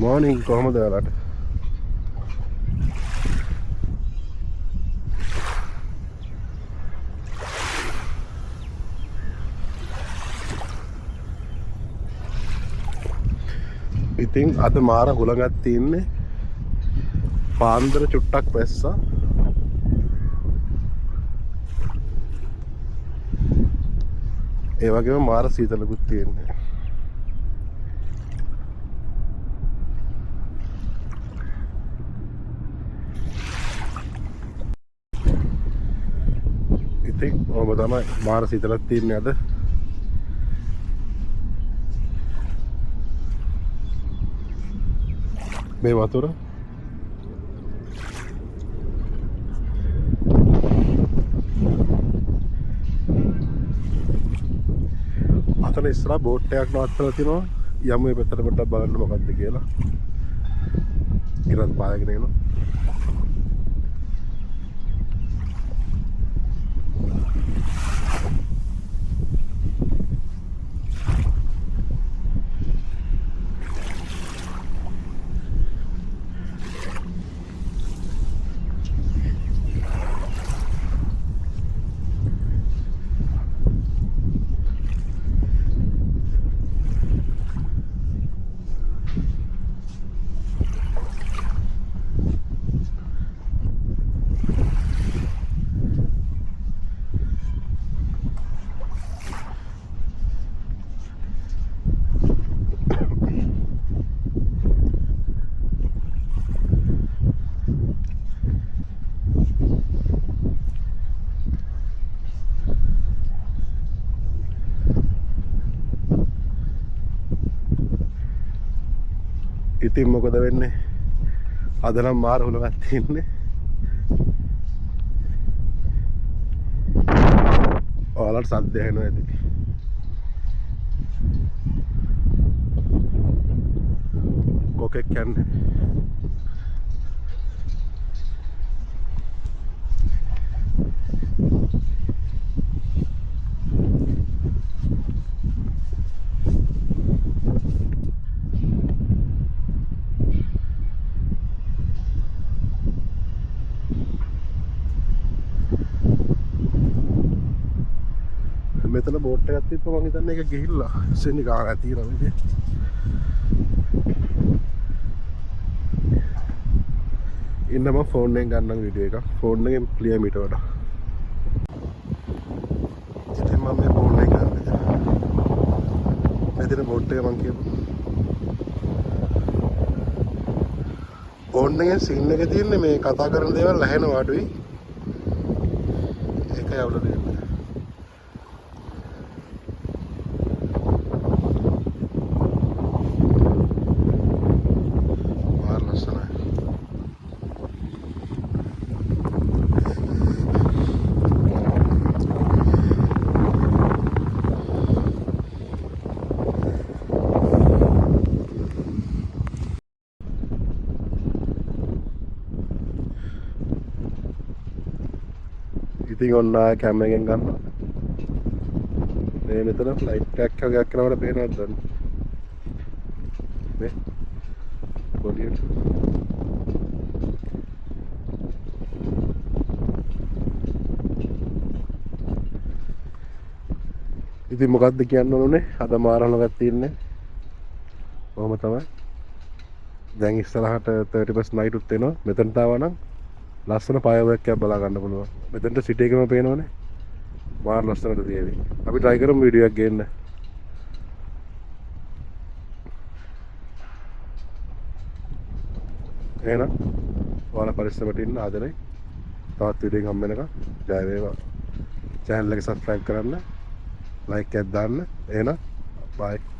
මෝනින් කොහමද ඔයාලට? ඉතින් අද මාර හුලඟක් තියෙන්නේ. පාන්දර චුට්ටක් වැස්සා. ඒ වගේම මාර සීතලකුත් තියෙන්නේ. ඉතින් ඔබ තමයි මාර සීතලක් තියෙන්නේ අද. මේ වතුර අතන ඉස්සරහ බෝට් එකක් නවත්තලා තිනවා. යමු මේ පැත්තට පොඩ්ඩක් බලන්න මොකද්ද කියලා. ඉරත් පායගෙන එනවා. ඉතින් මොකද වෙන්නේ? අද නම් මාර හුලඟක් තියෙන්නේ. ඔයාලට සද්ද ඇහෙනවා ඇති. කොකෙක් යන්නේ. මෙතන බෝට් එකක් තිබ්බා මං හිතන්නේ ඒක ගිහිල්ලා ඉස්සෙන්නේ ගාලා තියෙනවා නේද? ඉන්න මම ෆෝන් එකෙන් ගන්නම් වීඩියෝ එකක්. ෆෝන් එකෙන් ක්ලියර් මීට වඩා. ඉතින් මම මේ ෆෝන් එක ගන්න. මෙතන බෝට් එක මං කියපු. ෆෝන් එකෙන් සීන් එක තියෙන්නේ මේ කතා කරන දේවල් ඇහෙනවා අඩුයි. ඒකයි අවුල දෙන්නේ. ඉතින් ඔන්න ආය කැම එකෙන් ගන්නවා. මේ මෙතන ෆ්ලයිට් එකක් වගේක් කරනකොට පේනවද දන්නේ? මේ පොඩියට. ඉතින් මොකද්ද කියන්න ඕනේ? අද මාරහලක් තියෙන්නේ. කොහොම තමයි. දැන් ඉස්සරහට 30% night උත් එනවා. මෙතනට ආවා නම් ලස්සන ෆයර්වර්ක් එකක් බලා ගන්න පුළුවන්. මෙතනට සිටි එකම පේනවනේ. මාර ලස්සනට තියෙවි. අපි try කරමු වීඩියෝ එකක් ගේන්න. එහෙනම් ඔයාලා පරිස්සමට ඉන්න ආදරේ. තවත් වීඩියෝ එකක් හම්බ වෙනකම් ජය වේවා. channel එක subscribe කරන්න. like එකක් දාන්න. එහෙනම් bye.